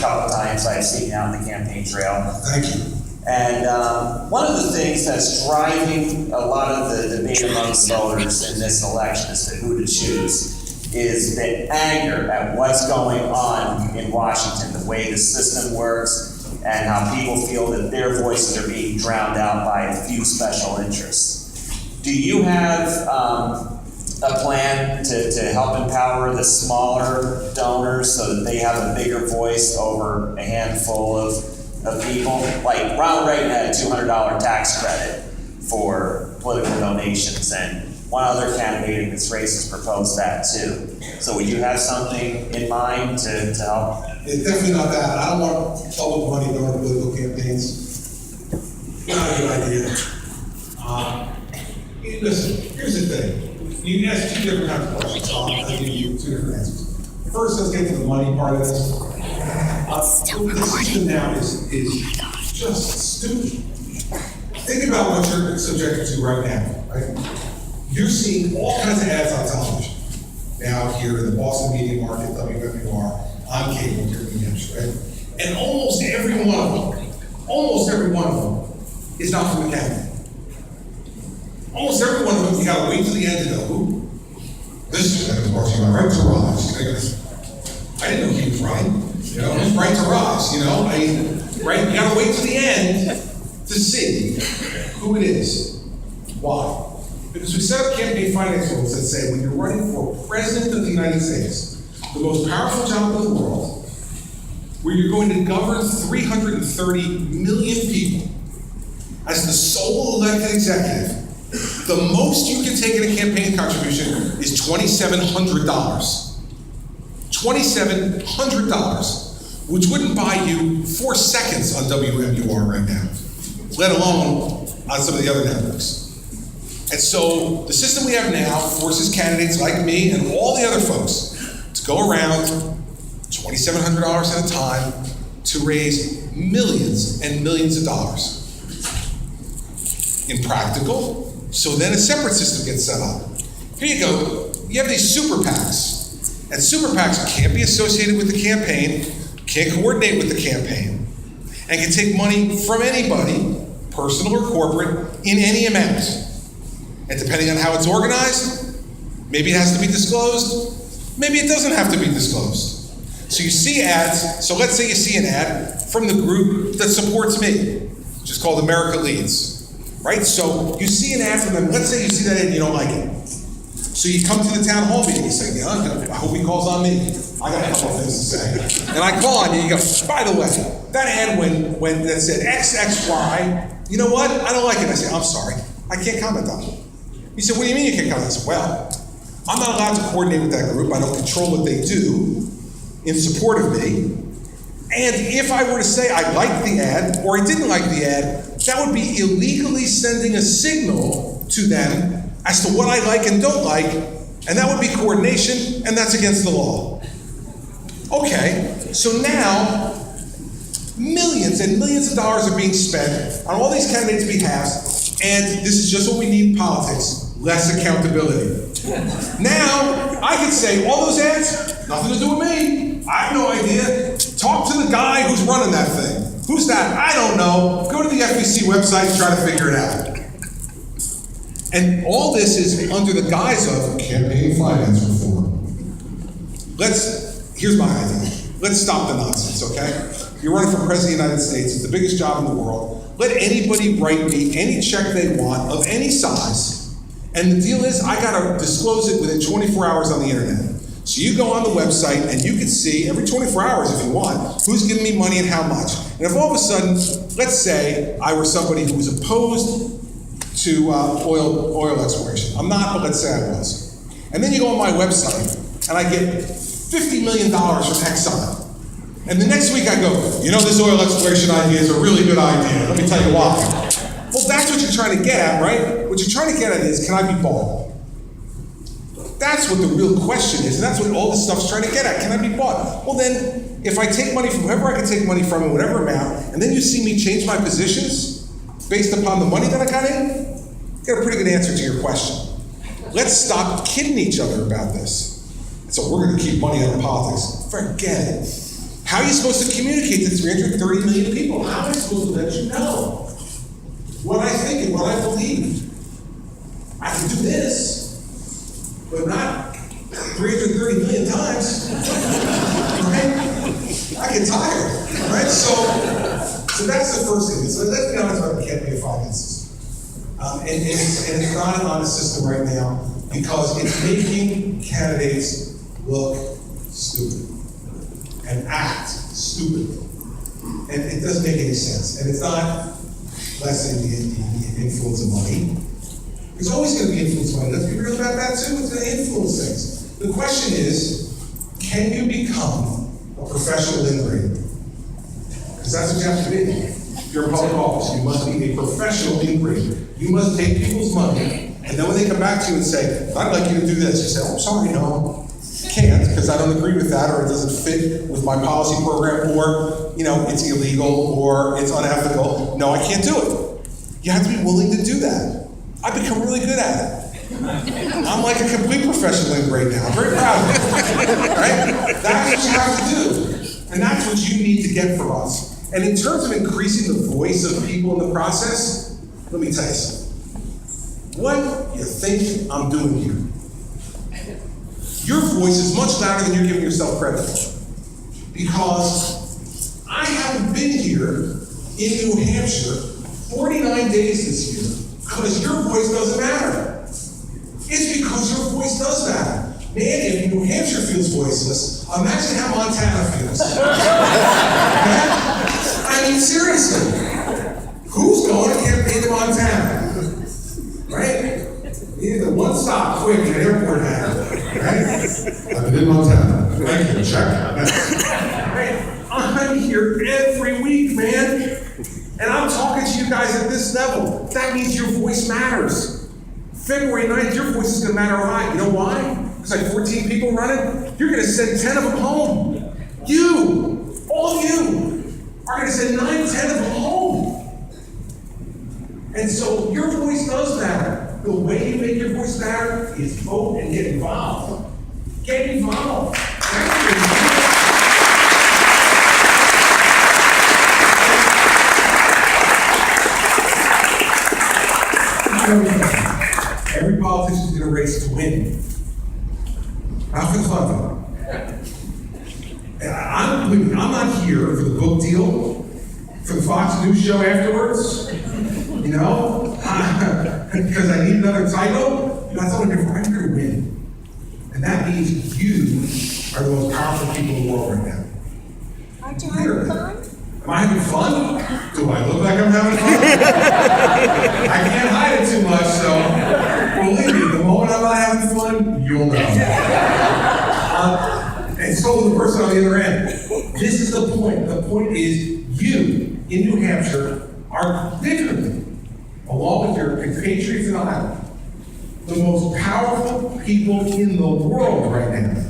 couple times I've seen you out on the campaign trail. Thank you. And one of the things that's driving a lot of the debate amongst voters in this election as to who to choose is the anger at what's going on in Washington, the way the system works, and how people feel that their voices are being drowned out by a few special interests. Do you have a plan to help empower the smaller donors so that they have a bigger voice over a handful of people? Like Ronald Reagan had a $200 tax credit for political donations, and one other candidate in this race has proposed that too. So would you have something in mind to help? It's definitely not that. I don't want public money during political campaigns. Not a good idea. Listen, here's the thing. You can ask two different kinds of questions. I'll give you two different answers. First, let's get to the money part of this. The system now is just stupid. Think about what you're subjected to right now, right? You're seeing all kinds of ads on television. Now here in the Boston media market, WMUR, on cable here in New Hampshire, right? And almost every one of them is not from the candidate. Almost every one of them, you gotta wait till the end to know who. This is brought to you by Right to Rise. I didn't know he was running. You know, it's Right to Rise, you know? Right? You gotta wait till the end to see who it is. Why? Because we set up campaign finance rules that say when you're running for President of the United States, the most powerful job in the world, where you're going to govern 330 million people as the sole elected executive, the most you can take in a campaign contribution is $2,700. $2,700, which wouldn't buy you 4 seconds on WMUR right now, let alone on some of the other networks. And so the system we have now forces candidates like me and all the other folks to go around $2,700 at a time to raise millions and millions of dollars. Impractical. So then a separate system gets set up. Here you go. You have these super PACs. And super PACs can't be associated with the campaign, can't coordinate with the campaign, and can take money from anybody, personal or corporate, in any amount. And depending on how it's organized, maybe it has to be disclosed, maybe it doesn't have to be disclosed. So you see ads, so let's say you see an ad from the group that supports me, which is called America Leads. Right? So you see an ad from them, let's say you see that ad and you don't like it. So you come to the town hall meeting, you say, yeah, I hope he calls on me. I got a couple of things to say. And I call on you, you go, by the way, that ad when that said XXY, you know what? I don't like it. I say, I'm sorry, I can't comment on it. He said, what do you mean you can't comment? I said, well, I'm not allowed to coordinate with that group. I don't control what they do in support of me. And if I were to say I liked the ad or I didn't like the ad, that would be illegally sending a signal to them as to what I like and don't like, and that would be coordination, and that's against the law. Okay, so now millions and millions of dollars are being spent on all these candidates' behalfs, and this is just what we need in politics, less accountability. Now, I could say all those ads, nothing to do with me. I have no idea. Talk to the guy who's running that thing. Who's that? I don't know. Go to the FEC website and try to figure it out. And all this is under the guise of campaign finance reform. Here's my idea. Let's stop the nonsense, okay? You're running for President of the United States. It's the biggest job in the world. Let anybody write me any check they want of any size. And the deal is, I gotta disclose it within 24 hours on the internet. So you go on the website and you can see every 24 hours if you want, who's giving me money and how much. And if all of a sudden, let's say I were somebody who was opposed to oil exploration. I'm not, but let's say I was. And then you go on my website and I get $50 million from Exxon. And the next week I go, you know, this oil exploration idea is a really good idea. Let me tell you why. Well, that's what you're trying to get at, right? What you're trying to get at is, can I be bought? That's what the real question is, and that's what all this stuff's trying to get at. Can I be bought? Well then, if I take money from whoever I can take money from in whatever amount, and then you see me change my positions based upon the money that I got in, you got a pretty good answer to your question. Let's stop kidding each other about this. So we're gonna keep money out of politics. Forget it. How are you supposed to communicate to 330 million people? How am I supposed to let you know what I think and what I believe? I can do this, but not 330 million times, right? I get tired, right? So that's the first thing. So let's be honest about the campaign finance system. And it's not an honest system right now because it's making candidates look stupid and act stupid. And it doesn't make any sense. And it's not lessening the influence of money. There's always going to be influence of money. Let's be real about that too. It's going to influence things. The question is, can you become a professional ingrader? Because that's what you have to be. If you're in public office, you must be a professional ingrader. You must take people's money, and then when they come back to you and say, I'd like you to do this, you say, oh, I'm sorry, no, can't, because I don't agree with that, or it doesn't fit with my policy program, or it's illegal, or it's unethical. No, I can't do it. You have to be willing to do that. I've become really good at it. I'm like a complete professional ingrader now. I'm very proud of it. Right? That's what you have to do. And that's what you need to get from us. And in terms of increasing the voice of people in the process, let me tell you something. What you think I'm doing here? Your voice is much louder than you're giving yourself credit for. Because I haven't been here in New Hampshire 49 days this year because your voice doesn't matter. It's because your voice does matter. Man, if New Hampshire feels voiceless, imagine how Montana feels. I mean, seriously. Who's going to campaign to Montana? Right? You need the one stop quick at airport now. Right? I've been in Montana. Thank you. Check. Right? I'm here every week, man. And I'm talking to you guys at this level. That means your voice matters. February 9th, your voice is going to matter a lot. You know why? There's like 14 people running. You're going to send 10 of them home. You, all of you, are going to send 9, 10 of them home. And so your voice does matter. The way you make your voice matter is vote and get involved. Get involved. Every politician's in a race to win. Not for the fun. I'm not here for the book deal, for the Fox News show afterwards, because I need another title. That's all I'm here for. I'm here to win. And that means you are the most powerful people in the world right now. Aren't you having fun? Am I having fun? Do I look like I'm having fun? I can't hide it too much, so believe me, the moment I'm not having fun, you'll know. And so will the person on the other end. This is the point. The point is you in New Hampshire are literally, along with your compatriots in Iowa, the most powerful people in the world right now.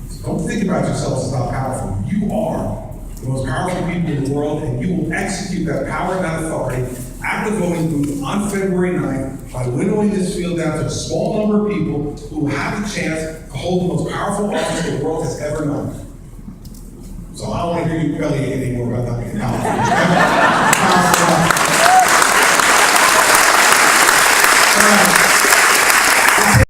So don't think about yourselves as not powerful. You are the most powerful people in the world, and you will execute that power and that authority at the voting booth on February 9th by winnowing this field down to a small number of people who will have a chance to hold the most powerful office the world has ever known. So I don't want to hear you belly anymore about not being powerful.